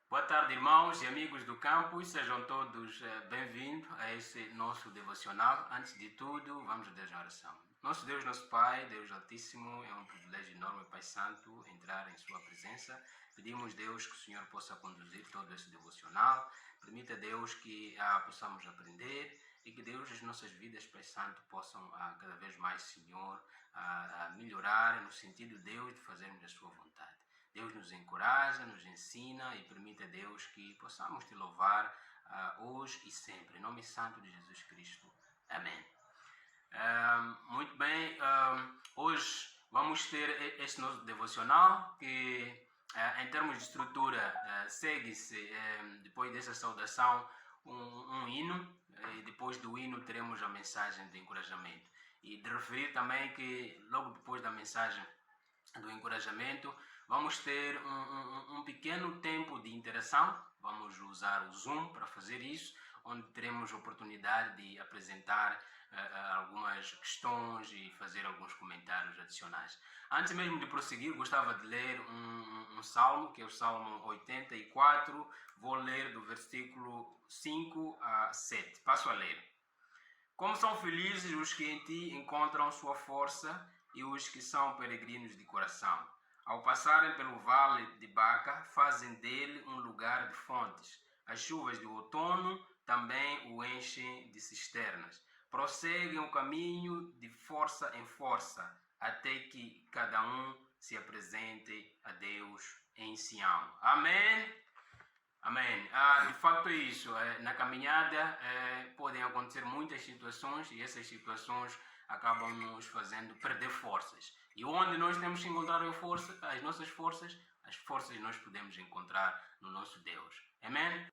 Boa tarde, irmãos e amigos do campus, sejam todos bem-vindos a esse nosso devocional. Antes de tudo, vamos a Deus na oração. Nosso Deus, nosso Pai, Deus Altíssimo, é um privilégio enorme, Pai Santo, entrar em Sua presença. Pedimos, Deus, que o Senhor possa conduzir todo esse devocional. Permita, Deus, que possamos aprender e que, Deus, as nossas vidas, Pai Santo, possam cada vez mais, Senhor, melhorar no sentido, Deus, de fazermos a Sua vontade. Deus nos encoraja, nos ensina e permita, Deus, que possamos te louvar hoje e sempre. Em nome santo de Jesus Cristo. Amém. Muito bem, hoje vamos ter este nosso devocional que, em termos de estrutura, segue-se, depois dessa saudação, um hino, e depois do hino teremos a mensagem de encorajamento. E de referir também que logo depois da mensagem do encorajamento, vamos ter um pequeno tempo de interação. Vamos usar o Zoom para fazer isso, onde teremos a oportunidade de apresentar algumas questões e fazer alguns comentários adicionais. Antes mesmo de prosseguir, gostava de ler um salmo, que é o Salmo 84. Vou ler do versículo 5 a 7. Passo a ler. Como são felizes os que em ti encontram sua força e os que são peregrinos de coração. Ao passarem pelo vale de Baca, fazem dele um lugar de fontes. As chuvas do outono também o enchem de cisternas. Prosseguem o caminho de força em força, até que cada um se apresente a Deus em Sião. Amém? Amém. De facto é isso. Na caminhada podem acontecer muitas situações e essas situações acabam nos fazendo perder forças. E onde nós temos que encontrar as nossas forças, as forças nós podemos encontrar no nosso Deus. Amém?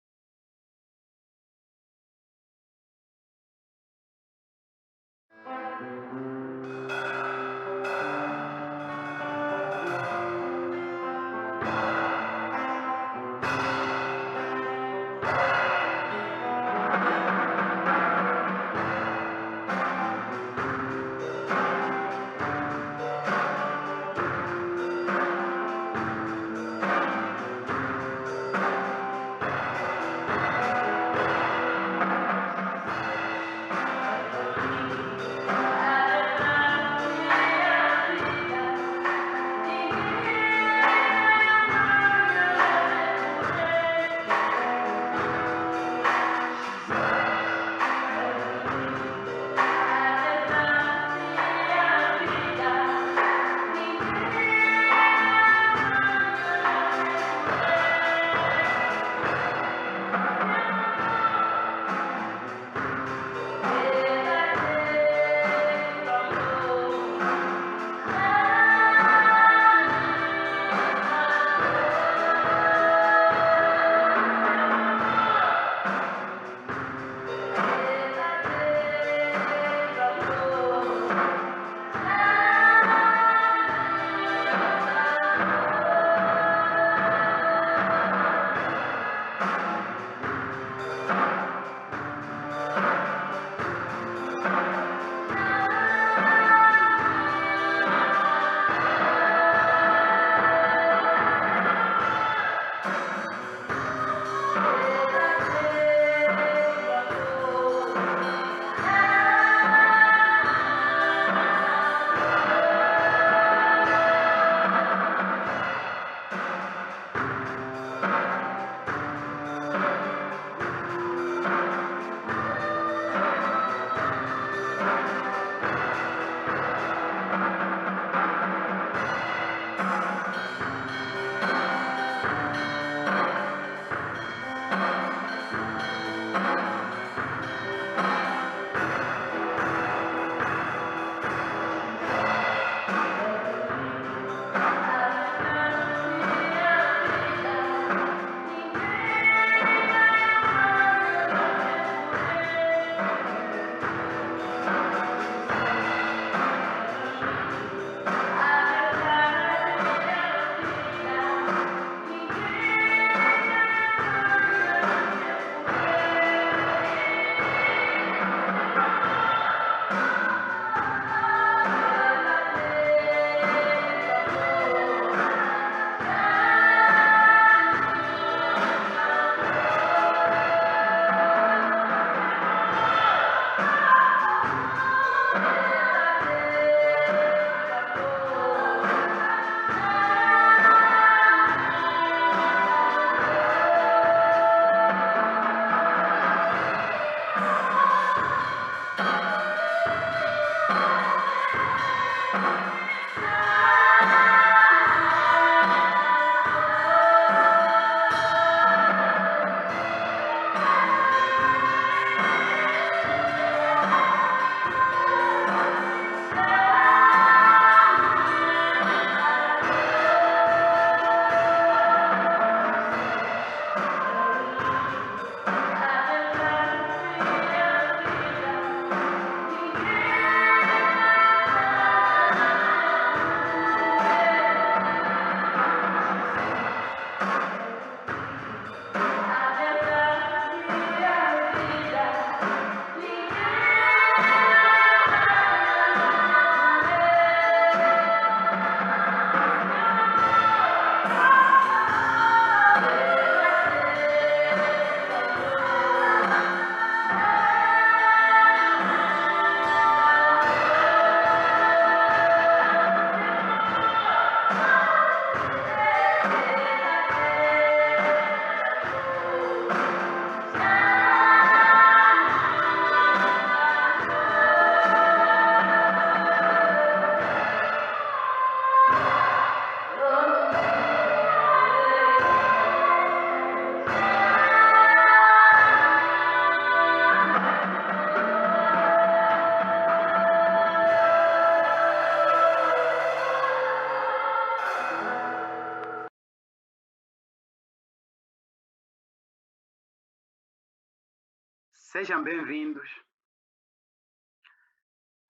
Sejam bem-vindos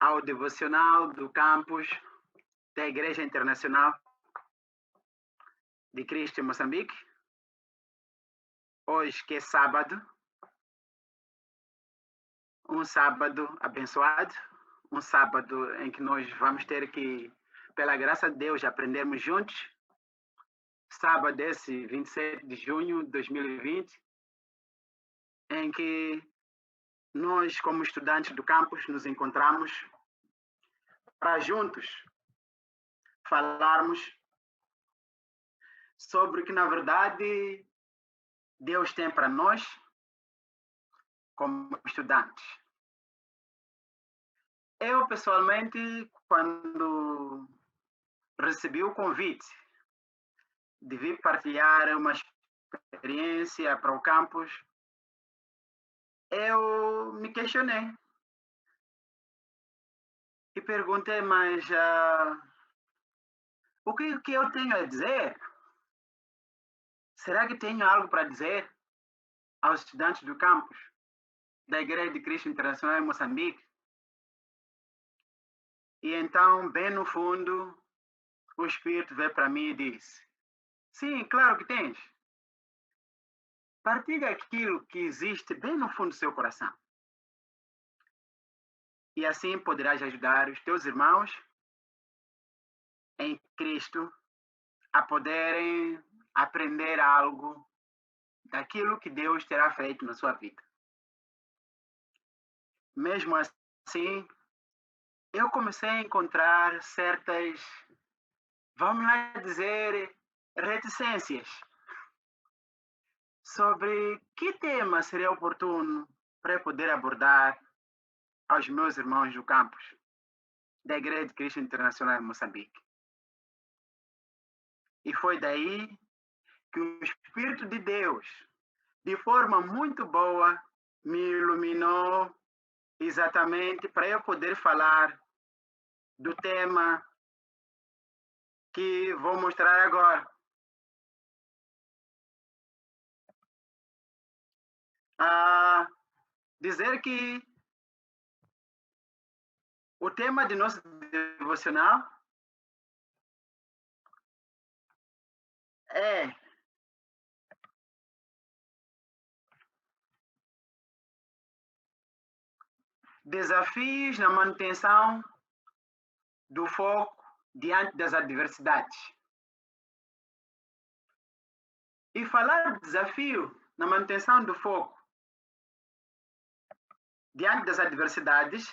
ao devocional do campus da Igreja Internacional de Cristo em Moçambique. Hoje que é sábado, um sábado abençoado, um sábado em que nós vamos ter que, pela graça de Deus, aprendermos juntos. Sábado esse 27 de junho de 2020, em que nós, como estudantes do campus, nos encontramos para juntos falarmos sobre o que, na verdade, Deus tem para nós como estudantes. Eu, pessoalmente, quando recebi o convite de vir partilhar uma experiência para o campus, eu me questionei e perguntei, mas o que eu tenho a dizer? Será que tenho algo para dizer aos estudantes do campus da Igreja de Cristo Internacional em Moçambique? E então, bem no fundo, o Espírito veio para mim e disse: sim, claro que tens. Partilha aquilo que existe bem no fundo do seu coração. E assim poderás ajudar os teus irmãos em Cristo a poderem aprender algo daquilo que Deus terá feito na sua vida. Mesmo assim, eu comecei a encontrar certas, vamos lá dizer, reticências sobre que tema seria oportuno para eu poder abordar aos meus irmãos do campus da Igreja de Cristo Internacional em Moçambique. E foi daí que o Espírito de Deus, de forma muito boa, me iluminou exatamente para eu poder falar do tema que vou mostrar agora. Dizer que o tema de nosso devocional é desafios na manutenção do foco diante das adversidades. E falar de desafio na manutenção do foco diante das adversidades,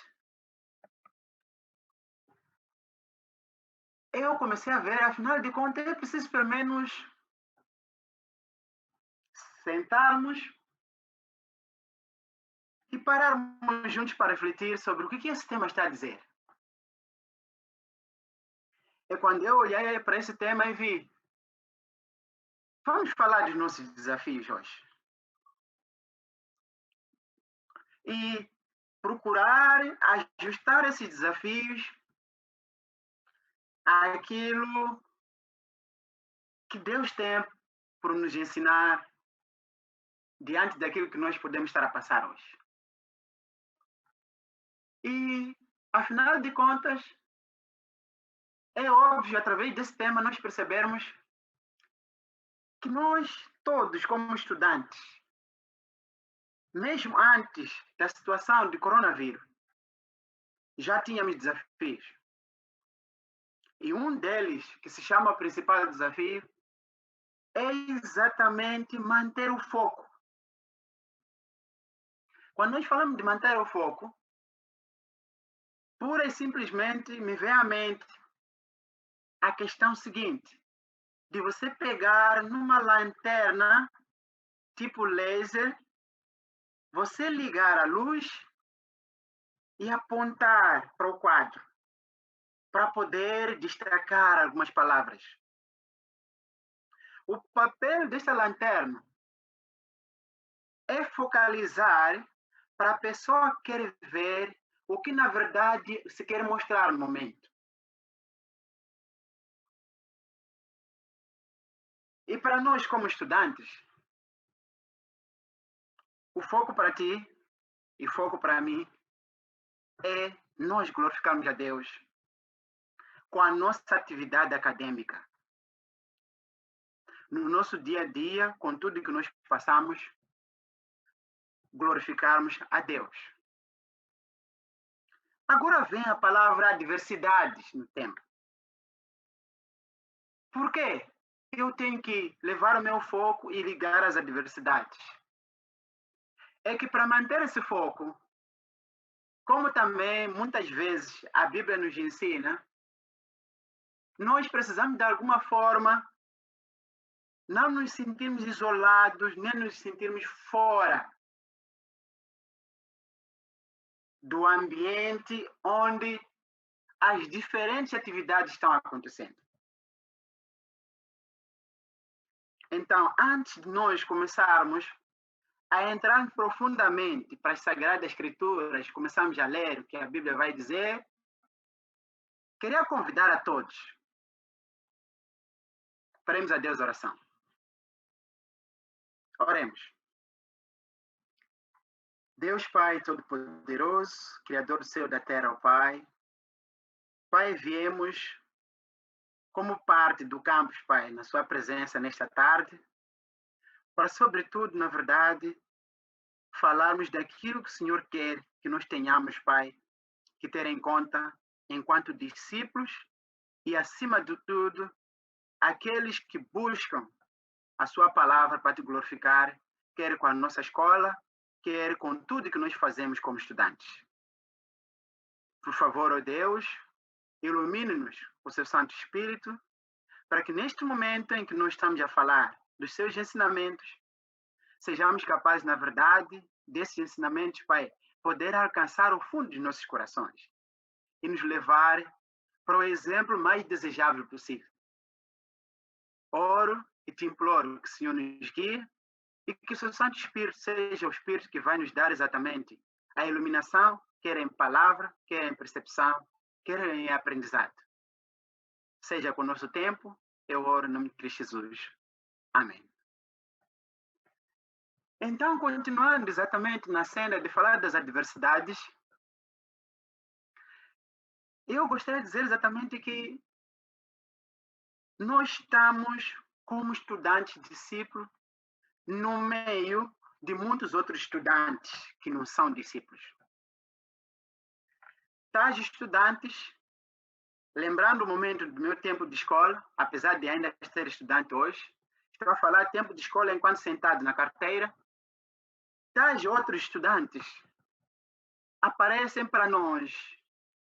eu comecei a ver, afinal de contas, é preciso pelo menos sentarmos e pararmos juntos para refletir sobre o que esse tema está a dizer. E quando eu olhei para esse tema e vi, vamos falar dos nossos desafios hoje. E procurar ajustar esses desafios àquilo que Deus tem por nos ensinar diante daquilo que nós podemos estar a passar hoje. E, afinal de contas, é óbvio, através desse tema, nós percebermos que nós todos, como estudantes, mesmo antes da situação de coronavírus, já tínhamos desafios. E um deles, que se chama principal desafio, é exatamente manter o foco. Quando nós falamos de manter o foco, pura e simplesmente me vem à mente a questão seguinte, de você pegar numa lanterna tipo laser, você ligar a luz e apontar para o quadro, para poder destacar algumas palavras. O papel desta lanterna é focalizar para a pessoa querer ver o que na verdade se quer mostrar no momento. E para nós como estudantes, o foco para ti e foco para mim é nós glorificarmos a Deus com a nossa atividade acadêmica. No nosso dia a dia, com tudo que nós passamos, glorificarmos a Deus. Agora vem a palavra adversidades no tema. Por quê? Eu tenho que levar o meu foco e ligar as adversidades. É que para manter esse foco, como também muitas vezes a Bíblia nos ensina, nós precisamos de alguma forma não nos sentirmos isolados, nem nos sentirmos fora do ambiente onde as diferentes atividades estão acontecendo. Então, antes de nós começarmos a entrar profundamente para as Sagradas Escrituras, começamos a ler o que a Bíblia vai dizer, queria convidar a todos. Faremos a Deus oração. Oremos. Deus Pai Todo-Poderoso, Criador do céu e da terra, ó Pai. Pai, viemos como parte do campus, Pai, na sua presença nesta tarde, para, sobretudo, na verdade, falarmos daquilo que o Senhor quer que nós tenhamos, Pai, que ter em conta enquanto discípulos e, acima de tudo, aqueles que buscam a sua palavra para te glorificar, quer com a nossa escola, quer com tudo que nós fazemos como estudantes. Por favor, ó Deus, ilumine-nos com o seu Santo Espírito, para que neste momento em que nós estamos a falar dos seus ensinamentos, sejamos capazes, na verdade, desses ensinamentos, Pai, poder alcançar o fundo dos nossos corações e nos levar para o exemplo mais desejável possível. Oro e te imploro que o Senhor nos guie e que o seu Santo Espírito seja o Espírito que vai nos dar exatamente a iluminação, quer em palavra, quer em percepção, quer em aprendizado. Seja com o nosso tempo, eu oro em nome de Cristo Jesus. Amém. Então, continuando exatamente na cena de falar das adversidades, eu gostaria de dizer exatamente que nós estamos, como estudantes, discípulos, no meio de muitos outros estudantes que não são discípulos. Tais estudantes, lembrando o momento do meu tempo de escola, apesar de ainda ser estudante hoje, estou a falar tempo de escola enquanto sentado na carteira, tais outros estudantes aparecem para nós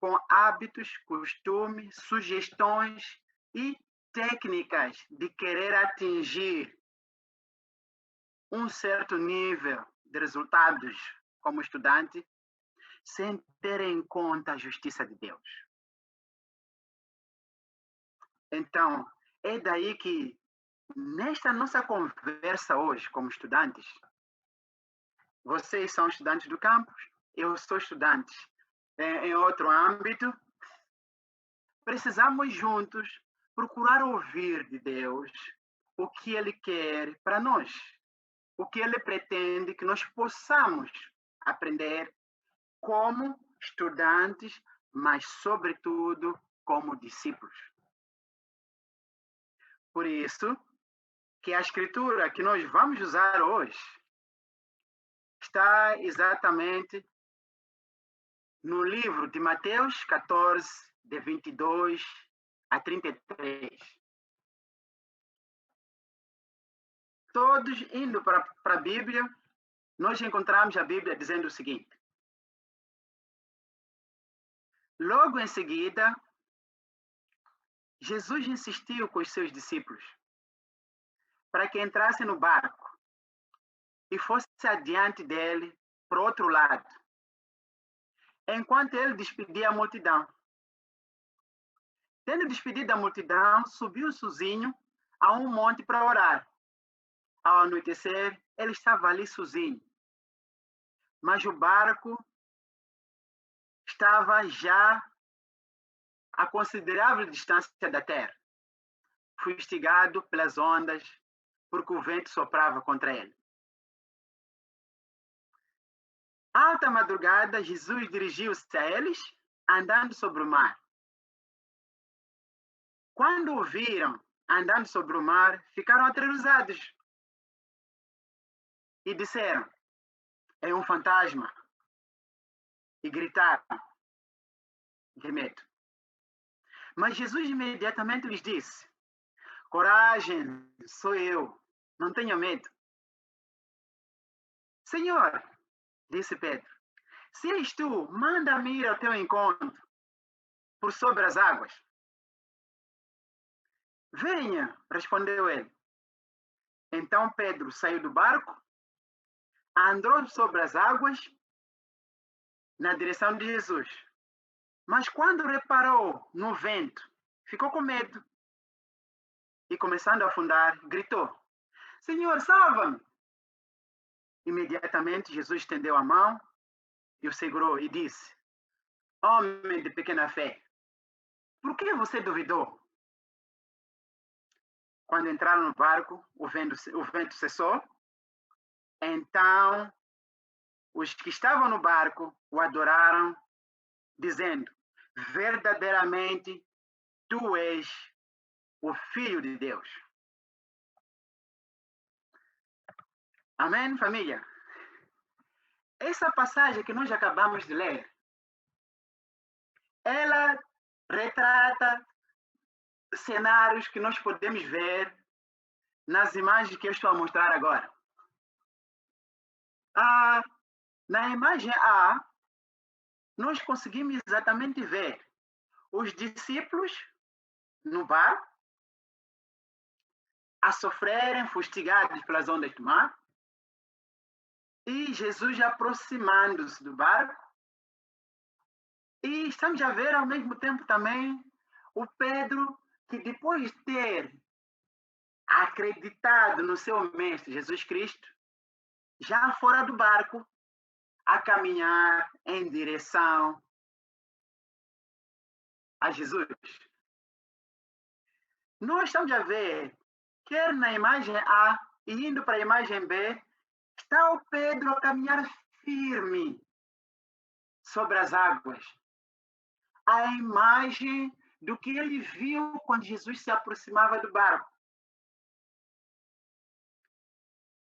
com hábitos, costumes, sugestões e técnicas de querer atingir um certo nível de resultados como estudante, sem ter em conta a justiça de Deus. Então, é daí que, nesta nossa conversa hoje como estudantes, vocês são estudantes do campus, eu sou estudante em outro âmbito, precisamos juntos procurar ouvir de Deus o que Ele quer para nós, o que Ele pretende que nós possamos aprender como estudantes, mas, sobretudo, como discípulos. Por isso, que a escritura que nós vamos usar hoje está exatamente no livro de Mateus 14, de 22 a 33. Todos indo para a Bíblia, nós encontramos a Bíblia dizendo o seguinte: logo em seguida, Jesus insistiu com os seus discípulos para que entrassem no barco e fosse adiante dele para o outro lado, enquanto ele despedia a multidão. Tendo despedido a multidão, subiu sozinho a um monte para orar. Ao anoitecer, ele estava ali sozinho, mas o barco estava já a considerável distância da terra, fustigado pelas ondas, porque o vento soprava contra ele. Alta madrugada, Jesus dirigiu-se a eles, andando sobre o mar. Quando o viram andando sobre o mar, ficaram aterrorizados e disseram: é um fantasma. E gritaram de medo. Mas Jesus imediatamente lhes disse: coragem, sou eu, não tenha medo. Senhor, disse Pedro, se és tu, manda-me ir ao teu encontro por sobre as águas. Venha, respondeu ele. Então Pedro saiu do barco, andou sobre as águas na direção de Jesus. Mas quando reparou no vento, ficou com medo e, começando a afundar, gritou: Senhor, salva-me! Imediatamente Jesus estendeu a mão e o segurou e disse: homem de pequena fé, por que você duvidou? Quando entraram no barco, o vento cessou. Então, os que estavam no barco o adoraram, dizendo: verdadeiramente, tu és o Filho de Deus. Amém, família? Essa passagem que nós acabamos de ler, ela retrata cenários que nós podemos ver nas imagens que eu estou a mostrar agora. Na imagem A, nós conseguimos exatamente ver os discípulos no barco a sofrerem, fustigados pelas ondas do mar, e Jesus aproximando-se do barco, e estamos a ver ao mesmo tempo também o Pedro, que depois de ter acreditado no seu mestre Jesus Cristo, já fora do barco, a caminhar em direção a Jesus. Nós estamos a ver, quer na imagem A e indo para a imagem B, está o Pedro a caminhar firme sobre as águas. A imagem do que ele viu quando Jesus se aproximava do barco.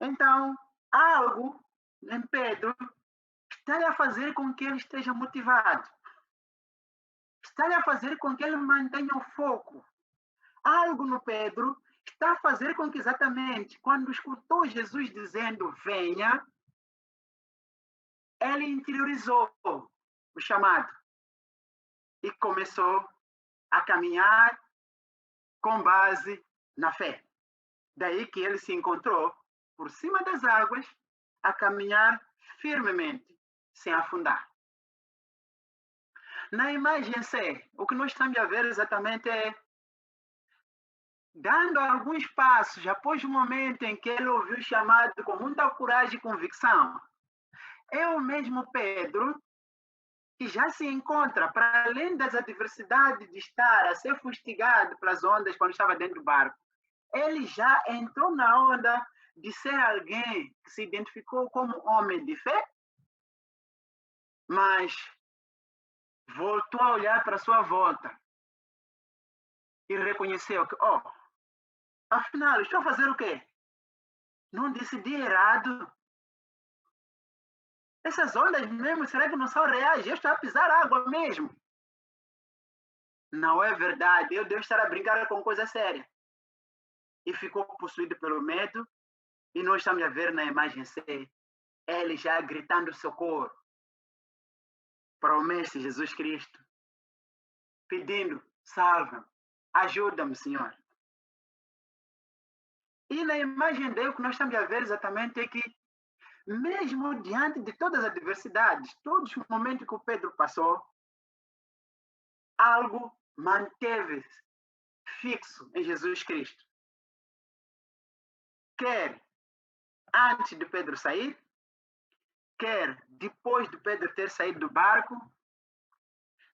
Então, algo em Pedro está a fazer com que ele esteja motivado. Está a fazer com que ele mantenha o foco. Algo no Pedro está a fazer com que exatamente quando escutou Jesus dizendo venha, ele interiorizou o chamado e começou a caminhar com base na fé. Daí que ele se encontrou por cima das águas a caminhar firmemente, sem afundar. Na imagem C, o que nós estamos a ver exatamente é dando alguns passos após o momento em que ele ouviu o chamado com muita coragem e convicção. É o mesmo Pedro que já se encontra, para além das adversidades de estar a ser fustigado pelas ondas quando estava dentro do barco, ele já entrou na onda de ser alguém que se identificou como homem de fé, mas voltou a olhar para a sua volta e reconheceu que, afinal, estou a fazer o quê? Não decidi errado. Essas ondas mesmo, será que não são reais? Eu estou a pisar água mesmo. Não é verdade, eu devo estar a brincar com coisa séria. E ficou possuído pelo medo, e nós estamos a ver na imagem C, ele já gritando socorro para o Mestre Jesus Cristo, pedindo, salva-me, ajuda-me, Senhor. E na imagem D, o que nós estamos a ver exatamente é que, mesmo diante de todas as adversidades, todos os momentos que o Pedro passou, algo manteve-se fixo em Jesus Cristo. Quer antes de Pedro sair, quer depois de Pedro ter saído do barco,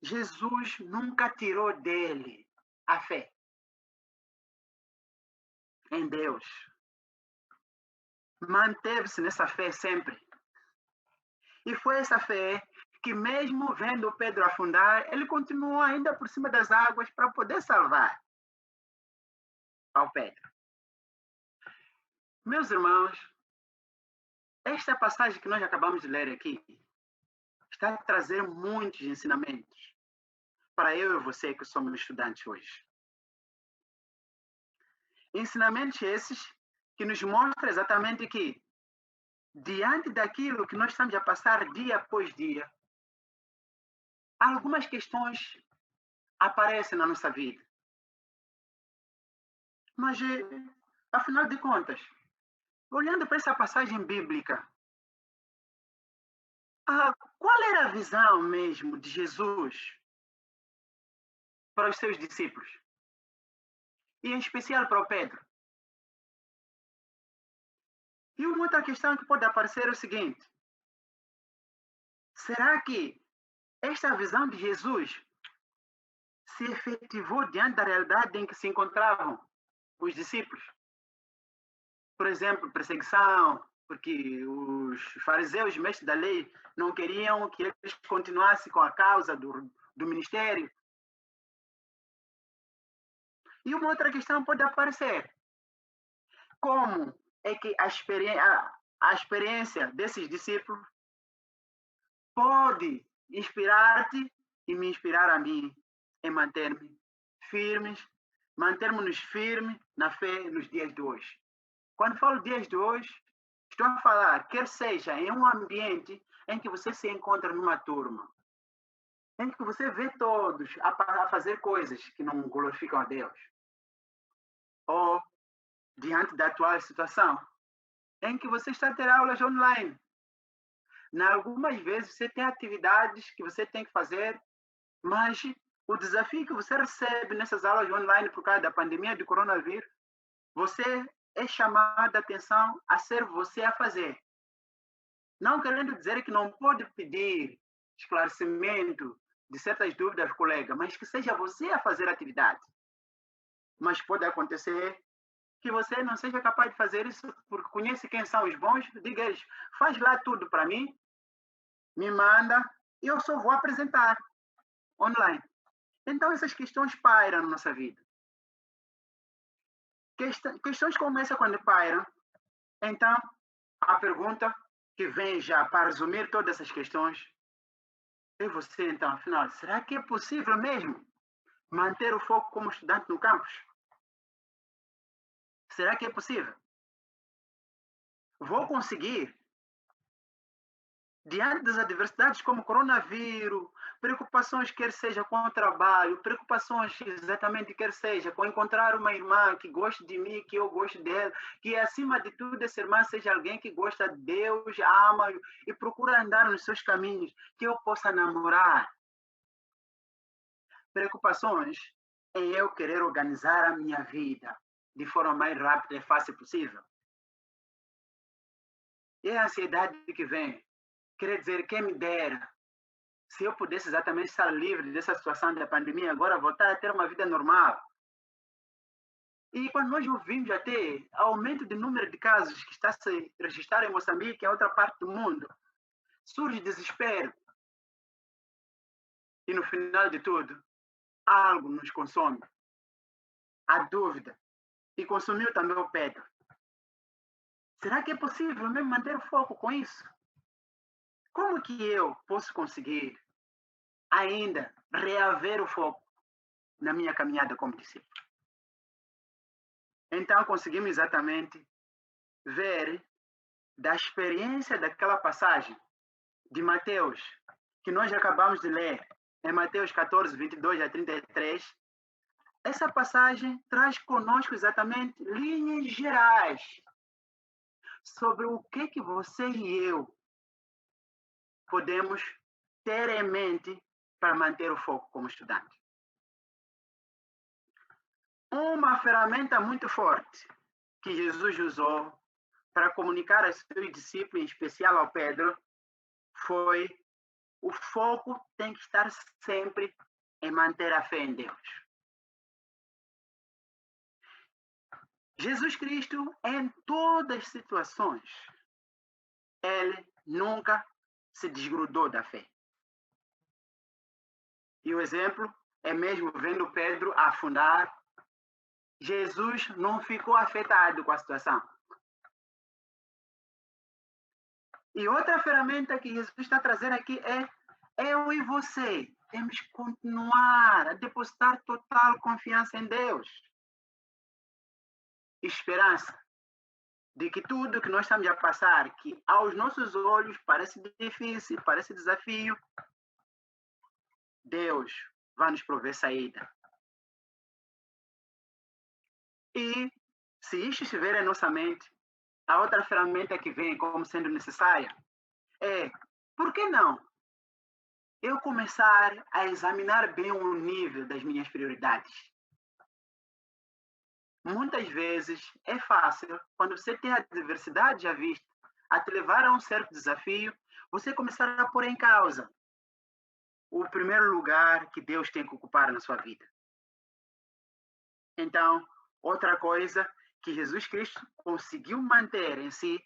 Jesus nunca tirou dele a fé em Deus. Manteve-se nessa fé sempre. E foi essa fé que, mesmo vendo Pedro afundar, ele continuou ainda por cima das águas para poder salvar ao Pedro. Meus irmãos, esta passagem que nós acabamos de ler aqui está a trazer muitos ensinamentos para eu e você que somos estudantes hoje. Ensinamentos esses que nos mostram exatamente que, diante daquilo que nós estamos a passar dia após dia, algumas questões aparecem na nossa vida. Mas, afinal de contas, olhando para essa passagem bíblica, qual era a visão mesmo de Jesus para os seus discípulos? E em especial para o Pedro. E uma outra questão que pode aparecer é o seguinte: será que esta visão de Jesus se efetivou diante da realidade em que se encontravam os discípulos? Por exemplo, perseguição, porque os fariseus, mestres da lei, não queriam que eles continuassem com a causa do ministério. E uma outra questão pode aparecer: como é que a experiência desses discípulos pode inspirar-te e me inspirar a mim em mantermos-nos firmes na fé nos dias de hoje? Quando falo dias de hoje, estou a falar, quer seja em um ambiente em que você se encontra numa turma, em que você vê todos a fazer coisas que não glorificam a Deus, ou diante da atual situação, em que você está a ter aulas online. Algumas vezes você tem atividades que você tem que fazer, mas o desafio que você recebe nessas aulas online por causa da pandemia do coronavírus, você é chamado a atenção a ser você a fazer. Não querendo dizer que não pode pedir esclarecimento de certas dúvidas, colega, mas que seja você a fazer a atividade. Mas pode acontecer que você não seja capaz de fazer isso porque conhece quem são os bons, diga eles, faz lá tudo para mim, me manda e eu só vou apresentar online. Então essas questões pairam na nossa vida. Questões como essa quando pairam, então a pergunta que vem já para resumir todas essas questões é você então, afinal, será que é possível mesmo manter o foco como estudante no campus? Será que é possível? Vou conseguir? Diante das adversidades como coronavírus, preocupações quer seja com o trabalho, preocupações exatamente quer seja com encontrar uma irmã que goste de mim, que eu goste dela, que acima de tudo essa irmã seja alguém que gosta de Deus, ama e procura andar nos seus caminhos, que eu possa namorar. Preocupações em eu querer organizar a minha vida de forma mais rápida e fácil possível. E a ansiedade que vem, quer dizer, quem me dera se eu pudesse exatamente estar livre dessa situação da pandemia, agora voltar a ter uma vida normal. E quando nós ouvimos até aumento de número de casos que está a se registrar em Moçambique e em outra parte do mundo, surge desespero. E no final de tudo, algo nos consome. A dúvida. E consumiu também o Pedro. Será que é possível mesmo manter o foco com isso? Como que eu posso conseguir ainda reaver o foco na minha caminhada como discípulo? Então conseguimos exatamente ver da experiência daquela passagem de Mateus, que nós acabamos de ler, em Mateus 14, 22 a 33, essa passagem traz conosco exatamente linhas gerais sobre o que você e eu podemos ter em mente para manter o foco como estudante. Uma ferramenta muito forte que Jesus usou para comunicar aos seus discípulos, em especial ao Pedro, foi: o foco tem que estar sempre em manter a fé em Deus. Jesus Cristo, em todas as situações, ele nunca se desgrudou da fé. E o exemplo é mesmo vendo Pedro afundar. Jesus não ficou afetado com a situação. E outra ferramenta que Jesus está trazendo aqui é eu e você. Temos que continuar a depositar total confiança em Deus. Esperança de que tudo que nós estamos a passar, que aos nossos olhos parece difícil, parece desafio, Deus vai nos prover saída. E se isto estiver em nossa mente, a outra ferramenta que vem como sendo necessária é, por que não eu começar a examinar bem o nível das minhas prioridades? Muitas vezes é fácil, quando você tem a adversidade à vista, a te levar a um certo desafio, você começar a pôr em causa o primeiro lugar que Deus tem que ocupar na sua vida. Então, outra coisa que Jesus Cristo conseguiu manter em si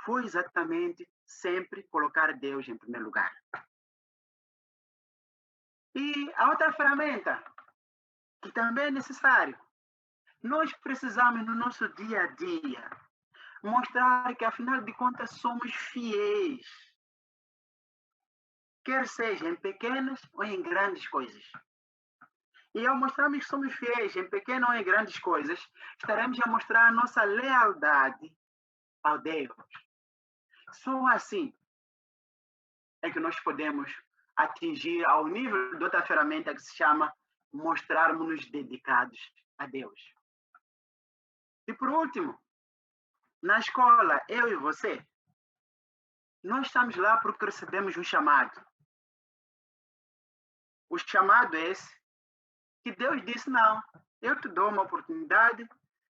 foi exatamente sempre colocar Deus em primeiro lugar. E a outra ferramenta, que também é necessário, nós precisamos no nosso dia a dia mostrar que, afinal de contas, somos fiéis, quer seja em pequenas ou em grandes coisas. E ao mostrarmos que somos fiéis em pequenas ou em grandes coisas, estaremos a mostrar a nossa lealdade ao Deus. Só assim é que nós podemos atingir ao nível de outra ferramenta que se chama mostrarmos-nos dedicados a Deus. E por último, na escola, eu e você, nós estamos lá porque recebemos um chamado. O chamado é esse que Deus disse, não, eu te dou uma oportunidade,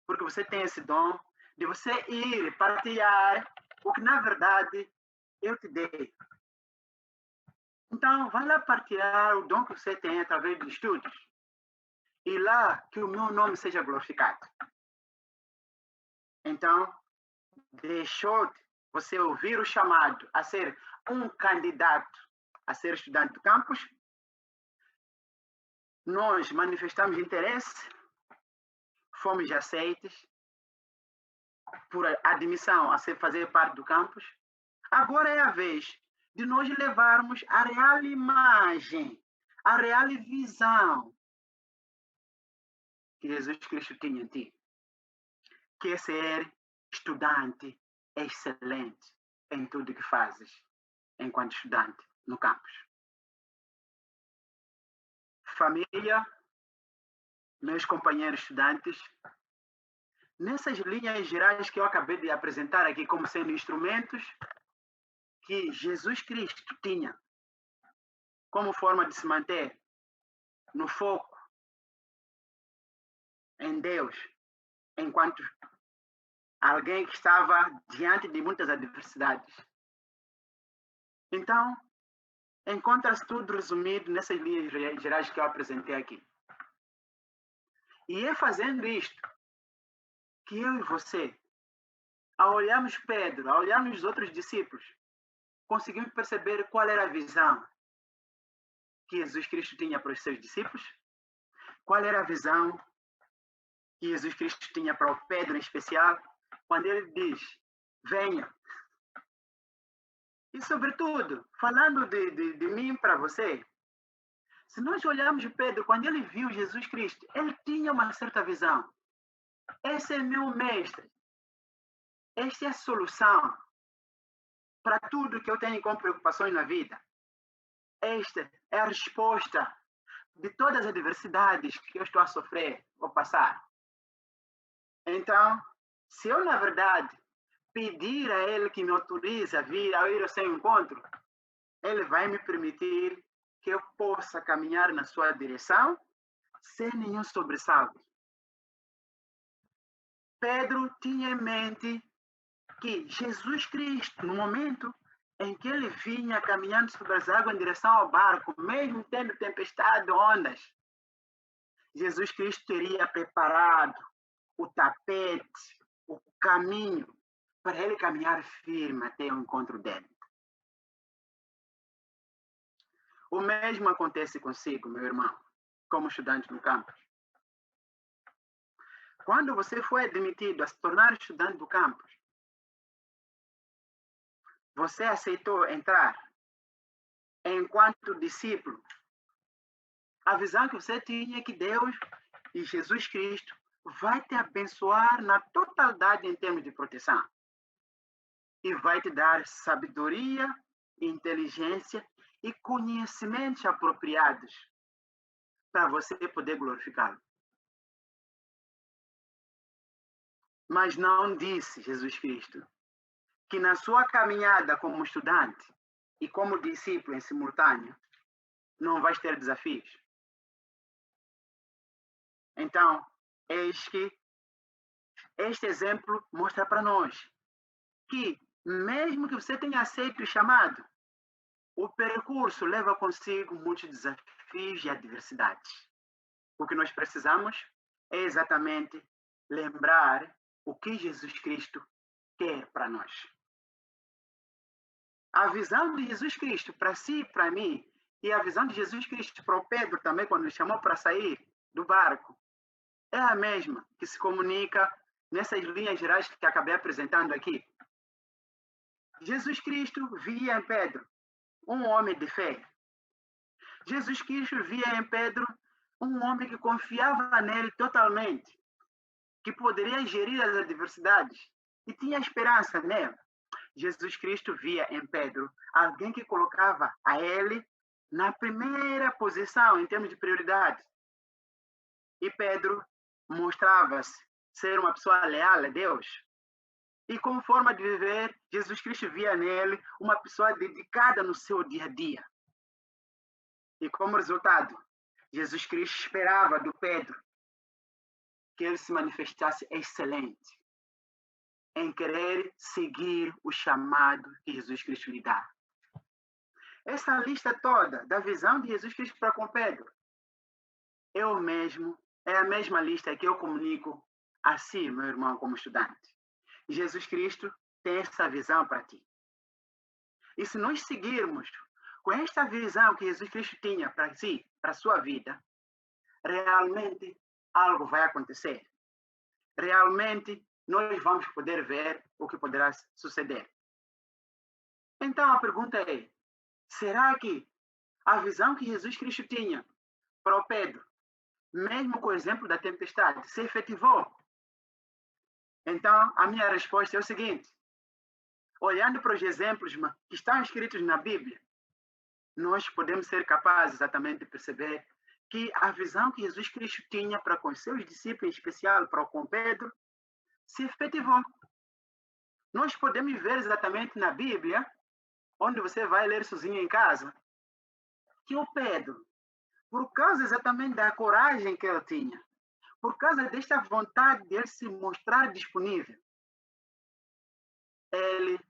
porque você tem esse dom, de você ir partilhar o que, na verdade, eu te dei. Então, vai lá partilhar o dom que você tem através dos estudos. E lá que o meu nome seja glorificado. Então, deixou você ouvir o chamado a ser um candidato a ser estudante do campus? Nós manifestamos interesse, fomos aceitos por admissão a fazer parte do campus. Agora é a vez de nós levarmos a real imagem, a real visão que Jesus Cristo tinha em ti, que é ser estudante excelente em tudo que fazes enquanto estudante no campus. Família, meus companheiros estudantes, nessas linhas gerais que eu acabei de apresentar aqui como sendo instrumentos que Jesus Cristo tinha como forma de se manter no foco em Deus, enquanto alguém que estava diante de muitas adversidades. Então, encontra-se tudo resumido nessas linhas gerais que eu apresentei aqui. E é fazendo isto que eu e você, ao olharmos Pedro, ao olharmos os outros discípulos, conseguimos perceber qual era a visão que Jesus Cristo tinha para os seus discípulos, qual era a visão que Jesus Cristo tinha para o Pedro em especial, quando ele diz, venha. E, sobretudo, falando de mim para você, se nós olharmos Pedro, quando ele viu Jesus Cristo, ele tinha uma certa visão. Esse é meu mestre. Esta é a solução para tudo que eu tenho como preocupações na vida. Esta é a resposta de todas as adversidades que eu estou a sofrer ou passar. Então, se eu, na verdade, pedir a ele que me autorize a ir ao seu encontro, ele vai me permitir que eu possa caminhar na sua direção sem nenhum sobressalto. Pedro tinha em mente que Jesus Cristo, no momento em que ele vinha caminhando sobre as águas em direção ao barco, mesmo tendo tempestade, ondas, Jesus Cristo teria preparado o tapete, o caminho, para ele caminhar firme até o encontro dele. O mesmo acontece consigo, meu irmão, como estudante no campus. Quando você foi admitido a se tornar estudante do campus, você aceitou entrar enquanto discípulo. A visão que você tinha é que Deus e Jesus Cristo vai te abençoar na totalidade em termos de proteção. E vai te dar sabedoria, inteligência e conhecimentos apropriados para você poder glorificá-lo. Mas não disse Jesus Cristo que na sua caminhada como estudante e como discípulo em simultâneo, não vais ter desafios. Então, eis que este exemplo mostra para nós que, mesmo que você tenha aceito o chamado, o percurso leva consigo muitos desafios e adversidades. O que nós precisamos é exatamente lembrar o que Jesus Cristo quer para nós. A visão de Jesus Cristo para si e para mim, e a visão de Jesus Cristo para o Pedro também, quando ele chamou para sair do barco, é a mesma que se comunica nessas linhas gerais que acabei apresentando aqui. Jesus Cristo via em Pedro um homem de fé. Jesus Cristo via em Pedro um homem que confiava nele totalmente, que poderia gerir as adversidades e tinha esperança nele. Jesus Cristo via em Pedro alguém que colocava a ele na primeira posição em termos de prioridade. E Pedro mostrava-se ser uma pessoa leal a Deus. E como forma de viver, Jesus Cristo via nele uma pessoa dedicada no seu dia a dia. E como resultado, Jesus Cristo esperava do Pedro que ele se manifestasse excelente em querer seguir o chamado que Jesus Cristo lhe dá. Essa lista toda da visão de Jesus Cristo para com Pedro, é a mesma lista que eu comunico a si, meu irmão, como estudante. Jesus Cristo tem essa visão para ti. E se nós seguirmos com esta visão que Jesus Cristo tinha para si, para a sua vida, realmente algo vai acontecer. Realmente nós vamos poder ver o que poderá suceder. Então a pergunta é, será que a visão que Jesus Cristo tinha para o Pedro, mesmo com o exemplo da tempestade, se efetivou? Então a minha resposta é o seguinte, olhando para os exemplos que estão escritos na Bíblia, nós podemos ser capazes exatamente de perceber que a visão que Jesus Cristo tinha para com seus discípulos, em especial para com Pedro, se efetivou. Nós podemos ver exatamente na Bíblia, onde você vai ler sozinho em casa, que o Pedro, por causa exatamente da coragem que ele tinha, por causa desta vontade de ele se mostrar disponível, ele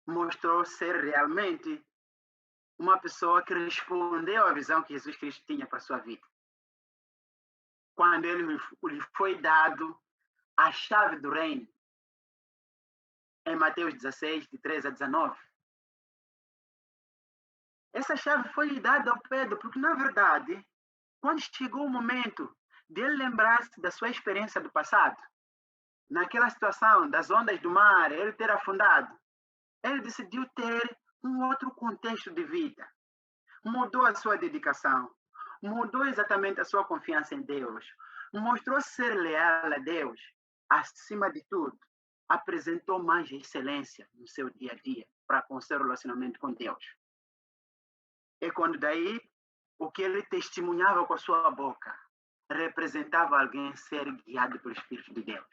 mostrou ser realmente uma pessoa que respondeu à visão que Jesus Cristo tinha para a sua vida. Quando ele lhe foi dado a chave do reino, em Mateus 16, de 13 a 19. Essa chave foi lhe dada ao Pedro, porque, na verdade, quando chegou o momento de ele lembrar-se da sua experiência do passado, naquela situação das ondas do mar, ele ter afundado, ele decidiu ter um outro contexto de vida. Mudou a sua dedicação, mudou exatamente a sua confiança em Deus, mostrou ser leal a Deus, acima de tudo, apresentou mais excelência no seu dia a dia para com o seu relacionamento com Deus. E quando daí, o que ele testemunhava com a sua boca representava alguém ser guiado pelo Espírito de Deus.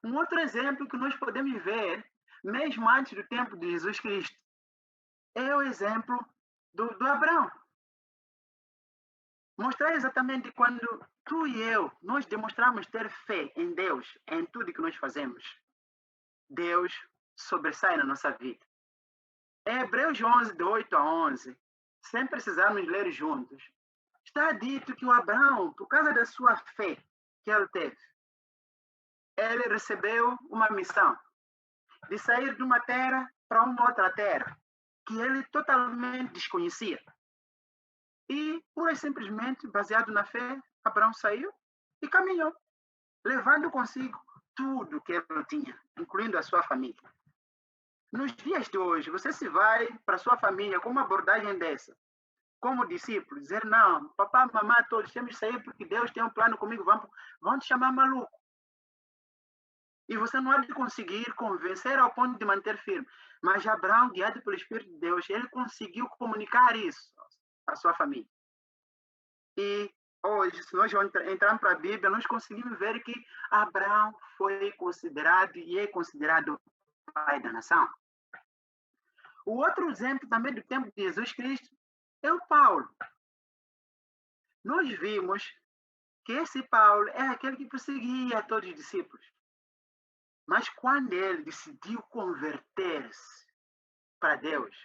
Um outro exemplo que nós podemos ver, mesmo antes do tempo de Jesus Cristo, é o exemplo do Abraão. Mostrar exatamente quando tu e eu, nós demonstramos ter fé em Deus, em tudo que nós fazemos, Deus sobressai na nossa vida. Em Hebreus 11, de 8 a 11, sem precisarmos ler juntos, está dito que o Abraão, por causa da sua fé que ele teve, ele recebeu uma missão de sair de uma terra para uma outra terra, que ele totalmente desconhecia. E, pura e simplesmente, baseado na fé, Abraão saiu e caminhou, levando consigo tudo que ele tinha, incluindo a sua família. Nos dias de hoje, você se vai para sua família com uma abordagem dessa, como discípulo, dizer, não, papá, mamãe, todos temos que sair porque Deus tem um plano comigo, vão te chamar maluco. E você não há de conseguir convencer ao ponto de manter firme. Mas Abraão, guiado pelo Espírito de Deus, ele conseguiu comunicar isso à sua família. E hoje, se nós entrarmos para a Bíblia, nós conseguimos ver que Abraão foi considerado e é considerado o pai da nação. O outro exemplo também do tempo de Jesus Cristo é o Paulo. Nós vimos que esse Paulo é aquele que perseguia todos os discípulos. Mas quando ele decidiu converter-se para Deus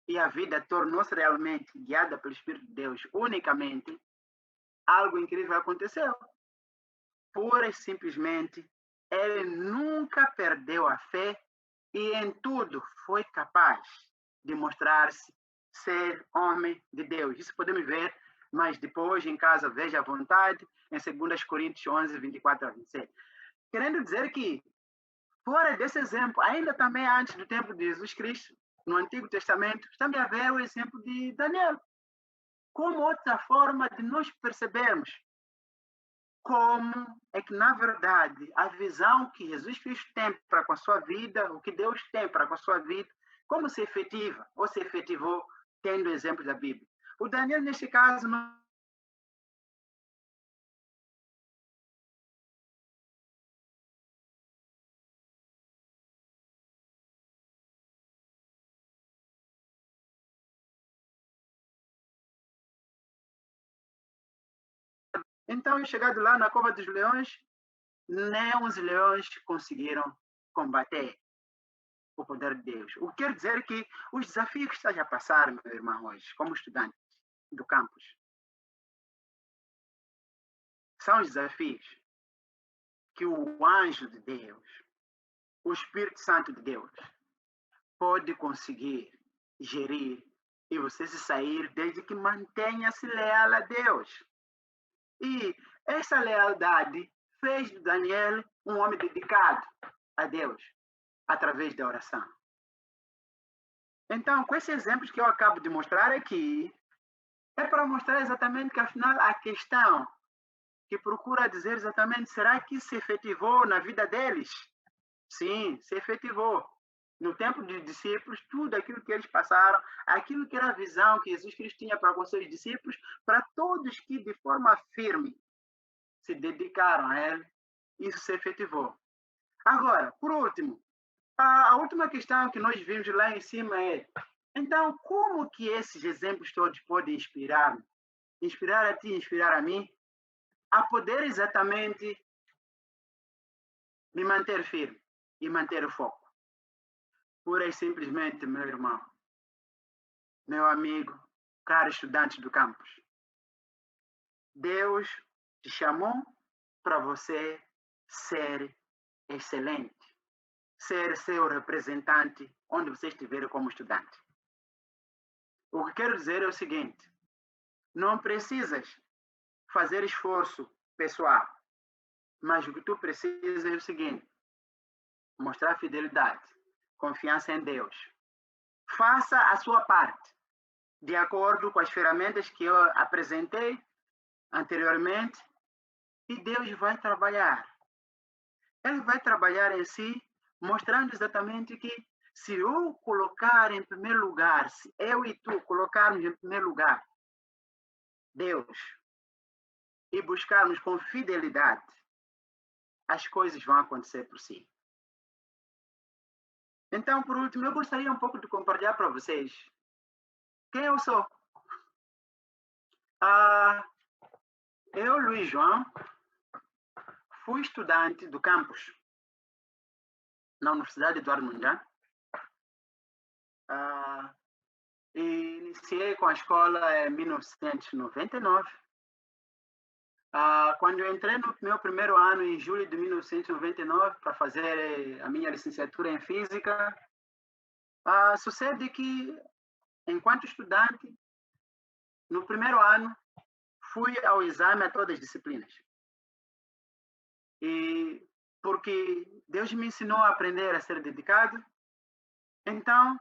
e a vida tornou-se realmente guiada pelo Espírito de Deus unicamente, algo incrível aconteceu. Pura e simplesmente, ele nunca perdeu a fé e em tudo foi capaz de mostrar-se ser homem de Deus. Isso podemos ver, mas depois em casa veja à vontade em 2 Coríntios 11, 24 a 27. Querendo dizer que, fora desse exemplo, ainda também antes do tempo de Jesus Cristo, no Antigo Testamento, também havia o exemplo de Daniel. Como outra forma de nós percebermos como é que, na verdade, a visão que Jesus Cristo tem para com a sua vida, o que Deus tem para com a sua vida, como se efetiva ou se efetivou tendo exemplos da Bíblia. O Daniel, neste caso, não Então, chegado lá na cova dos leões, nem os leões conseguiram combater o poder de Deus. O que quer dizer que os desafios que estás a passar, meu irmão, hoje, como estudante do campus, são os desafios que o anjo de Deus, o Espírito Santo de Deus, pode conseguir gerir e você se sair desde que mantenha-se leal a Deus. E essa lealdade fez de Daniel um homem dedicado a Deus através da oração. Então, com esses exemplos que eu acabo de mostrar aqui, é para mostrar exatamente que, afinal, a questão que procura dizer exatamente, será que se efetivou na vida deles? Sim, se efetivou. No tempo dos discípulos, tudo aquilo que eles passaram, aquilo que era a visão que Jesus Cristo tinha para com seus discípulos, para todos que de forma firme se dedicaram a ele, isso se efetivou. Agora, por último, a última questão que nós vimos lá em cima é, então, como que esses exemplos todos podem inspirar-me? Inspirar a ti, inspirar a mim, a poder exatamente me manter firme e manter o foco. Pura e simplesmente, meu irmão, meu amigo, caro estudante do campus, Deus te chamou para você ser excelente, ser seu representante onde você estiver como estudante. O que quero dizer é o seguinte, não precisas fazer esforço pessoal, mas o que tu precisas é o seguinte, mostrar fidelidade, confiança em Deus. Faça a sua parte, de acordo com as ferramentas que eu apresentei anteriormente, e Deus vai trabalhar. Ele vai trabalhar em si, mostrando exatamente que se eu colocar em primeiro lugar, se eu e tu colocarmos em primeiro lugar Deus e buscarmos com fidelidade, as coisas vão acontecer por si. Então, por último, eu gostaria um pouco de compartilhar para vocês quem eu sou. Eu, Luiz João, fui estudante do campus na Universidade Eduardo Mondlane. Iniciei com a escola em 1999. Quando eu entrei no meu primeiro ano, em julho de 1999, para fazer a minha licenciatura em Física, sucede que enquanto estudante, no primeiro ano, fui ao exame a todas as disciplinas. E porque Deus me ensinou a aprender a ser dedicado, então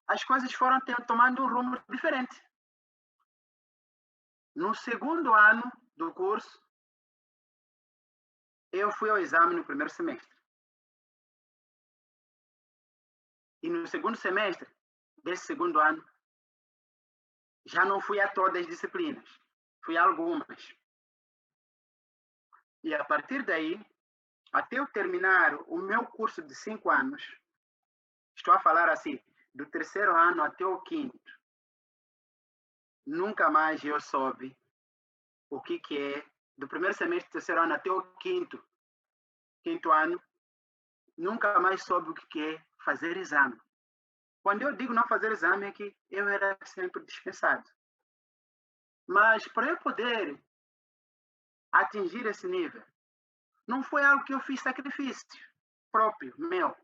as coisas foram tomando um rumo diferente. No segundo ano do curso, eu fui ao exame no primeiro semestre. E no segundo semestre desse segundo ano, já não fui a todas as disciplinas, fui a algumas. E a partir daí, até eu terminar o meu curso de 5 anos, estou a falar assim, do terceiro ano até o quinto, nunca mais eu soube o que é, do primeiro semestre do terceiro ano até o quinto ano, nunca mais soube o que é fazer exame. Quando eu digo não fazer exame, é que eu era sempre dispensado. Mas para eu poder atingir esse nível, não foi algo que eu fiz sacrifício próprio, meu.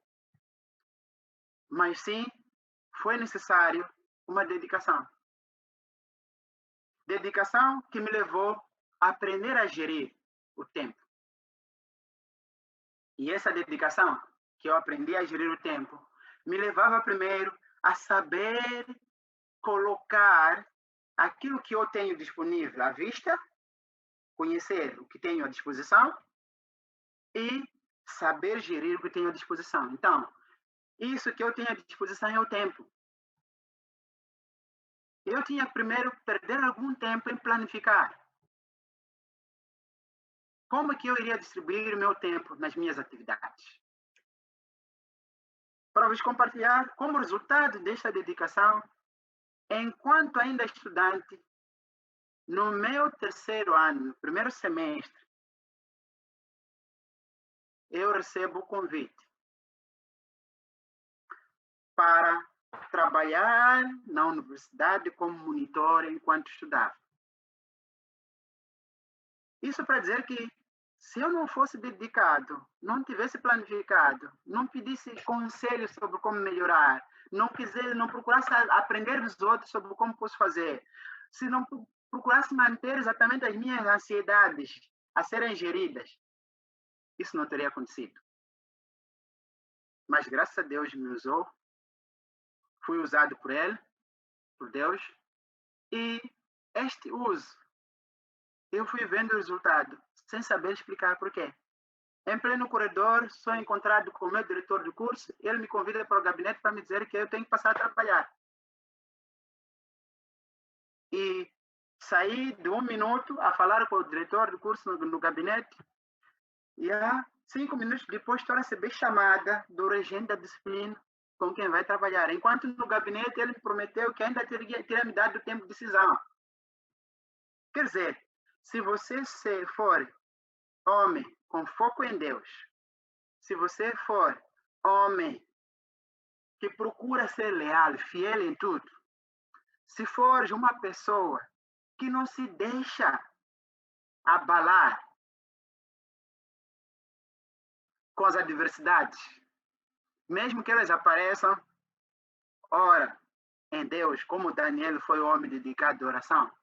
Mas sim, foi necessário uma dedicação. Dedicação que me levou a aprender a gerir o tempo. E essa dedicação que eu aprendi a gerir o tempo me levava primeiro a saber colocar aquilo que eu tenho disponível à vista, conhecer o que tenho à disposição e saber gerir o que tenho à disposição. Então, isso que eu tenho à disposição é o tempo. Eu tinha que primeiro perder algum tempo em planificar. Como é que eu iria distribuir o meu tempo nas minhas atividades? Para vos compartilhar, como resultado desta dedicação, enquanto ainda estudante, no meu terceiro ano, no primeiro semestre, eu recebo o convite para trabalhar na universidade como monitor enquanto estudava. Isso para dizer que se eu não fosse dedicado, não tivesse planificado, não pedisse conselhos sobre como melhorar, não procurasse aprender dos outros sobre como posso fazer, se não procurasse manter exatamente as minhas ansiedades a serem geridas, isso não teria acontecido. Mas graças a Deus me usou, fui usado por Ele, por Deus, e este uso, eu fui vendo o resultado, sem saber explicar porquê. Em pleno corredor, sou encontrado com o meu diretor de curso, ele me convida para o gabinete para me dizer que eu tenho que passar a trabalhar. E saí de 1 minuto a falar com o diretor do curso no gabinete, e 5 minutos depois estou a receber chamada do regente da disciplina com quem vai trabalhar. Enquanto no gabinete ele me prometeu que ainda teria me dado tempo de decisão. Quer dizer, se você for homem com foco em Deus, se você for homem que procura ser leal, fiel em tudo, se for uma pessoa que não se deixa abalar com as adversidades, mesmo que elas apareçam, ora em Deus, como Daniel foi o homem dedicado à oração,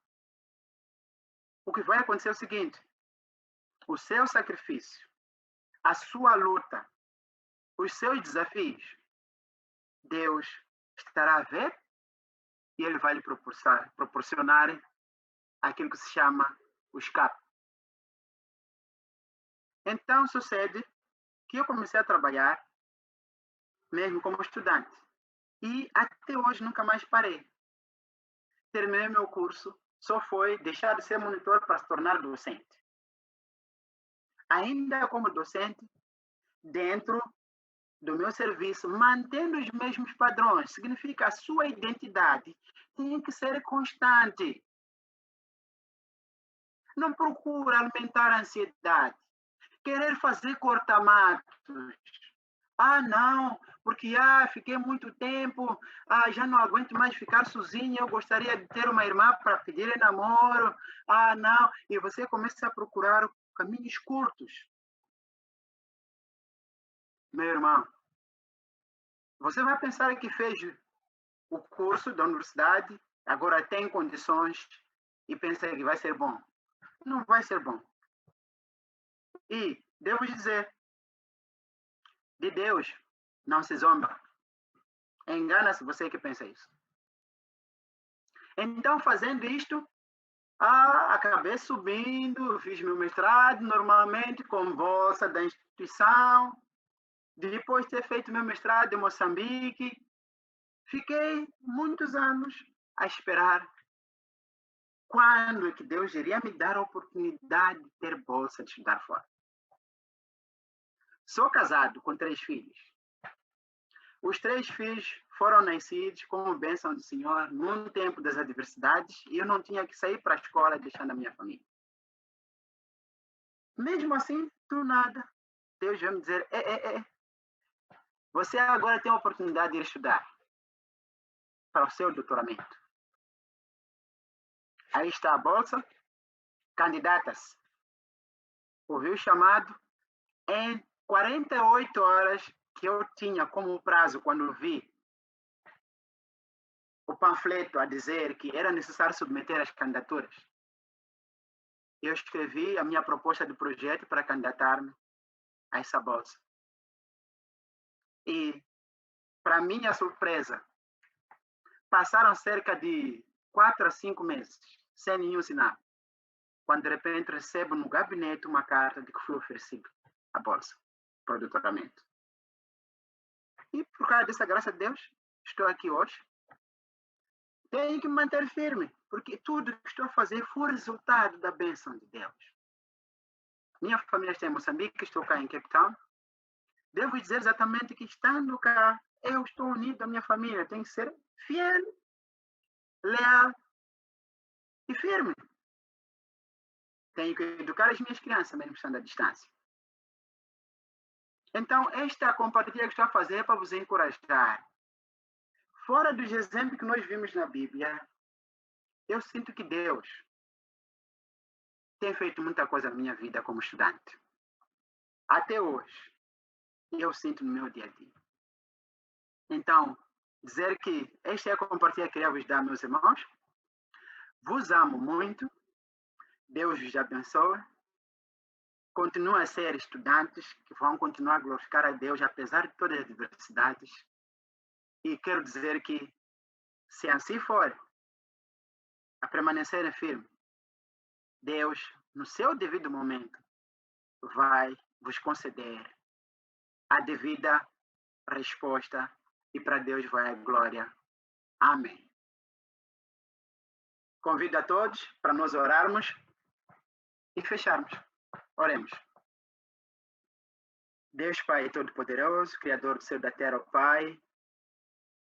o que vai acontecer é o seguinte: o seu sacrifício, a sua luta, os seus desafios, Deus estará a ver e Ele vai lhe proporcionar aquilo que se chama o escape. Então sucede que eu comecei a trabalhar mesmo como estudante e até hoje nunca mais parei. Terminei meu curso, só foi deixar de ser monitor para se tornar docente. Ainda como docente, dentro do meu serviço, mantendo os mesmos padrões, significa a sua identidade tem que ser constante. Não procura alimentar a ansiedade, querer fazer corta-matos. Não, porque fiquei muito tempo, já não aguento mais ficar sozinha, eu gostaria de ter uma irmã para pedir em namoro. Não, e você começa a procurar caminhos curtos. Meu irmão, você vai pensar que fez o curso da universidade, agora tem condições e pensa que vai ser bom. Não vai ser bom. E devo dizer, de Deus não se zomba. Engana-se você que pensa isso. Então, fazendo isto, acabei subindo, fiz meu mestrado normalmente com bolsa da instituição. Depois de ter feito meu mestrado em Moçambique, fiquei muitos anos a esperar quando é que Deus iria me dar a oportunidade de ter bolsa de estudar fora. Sou casado com 3 filhos. Os 3 filhos foram nascidos como bênção do Senhor num tempo das adversidades e eu não tinha que sair para a escola deixando a minha família. Mesmo assim, do nada, Deus veio me dizer, você agora tem a oportunidade de ir estudar para o seu doutoramento. Aí está a bolsa, candidata-se. Ouviu o chamado, em 48 horas que eu tinha como prazo quando vi o panfleto a dizer que era necessário submeter as candidaturas, eu escrevi a minha proposta de projeto para candidatar-me a essa bolsa. E, para minha surpresa, passaram cerca de 4 a 5 meses, sem nenhum sinal, quando de repente recebo no gabinete uma carta de que fui oferecido a bolsa para o doutoramento. E por causa dessa graça de Deus, estou aqui hoje. Tenho que me manter firme, porque tudo que estou a fazer foi resultado da bênção de Deus. Minha família está em Moçambique, estou cá em Cape Town. Devo dizer exatamente que estando cá, eu estou unido à minha família. Tenho que ser fiel, leal e firme. Tenho que educar as minhas crianças, mesmo estando à distância. Então, esta compartilha que estou a fazer é para vos encorajar. Fora dos exemplos que nós vimos na Bíblia, eu sinto que Deus tem feito muita coisa na minha vida como estudante. Até hoje, eu sinto no meu dia a dia. Então, dizer que esta é a compartilha que queria vos dar, meus irmãos. Vos amo muito. Deus vos abençoe. Continuem a ser estudantes que vão continuar a glorificar a Deus apesar de todas as adversidades. E quero dizer que, se assim for, a permanecerem firmes, Deus, no seu devido momento, vai vos conceder a devida resposta e para Deus vai a glória. Amém. Convido a todos para nós orarmos e fecharmos. Oremos. Deus Pai Todo-Poderoso, Criador do céu e da terra, ó Pai,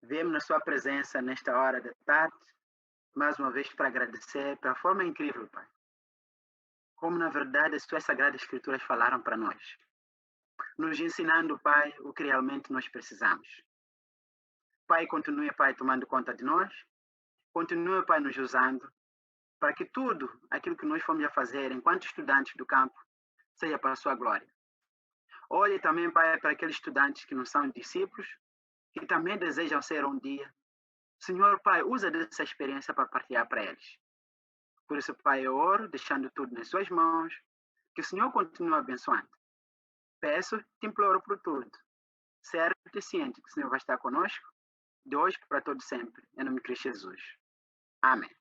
viemos na sua presença nesta hora da tarde, mais uma vez para agradecer pela forma incrível, Pai. Como, na verdade, as tuas sagradas escrituras falaram para nós, nos ensinando, Pai, o que realmente nós precisamos. Pai, continue, Pai, tomando conta de nós, continue, Pai, nos usando, para que tudo aquilo que nós fomos a fazer enquanto estudantes do campo seja para a sua glória. Olhe também, Pai, para aqueles estudantes que não são discípulos, que também desejam ser um dia. Senhor, Pai, usa dessa experiência para partilhar para eles. Por isso, Pai, eu oro, deixando tudo nas suas mãos, que o Senhor continue abençoando. Peço, te imploro por tudo, certo e ciente que o Senhor vai estar conosco, de hoje para todo sempre, em nome de Cristo Jesus. Amém.